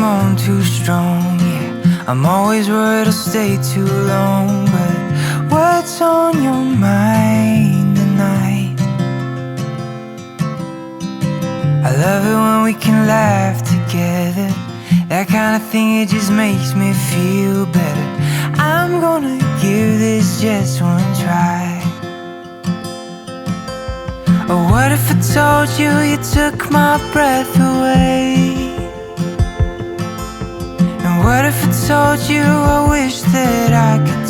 on too strong, yeah. I'm always worried I'll stay too long, but what's on your mind tonight? I love it when we can laugh together. That kind of thing, it just makes me feel better. I'm gonna give this just one try. Oh, what if I told you you took my breath away? And what if I told you I wish that I could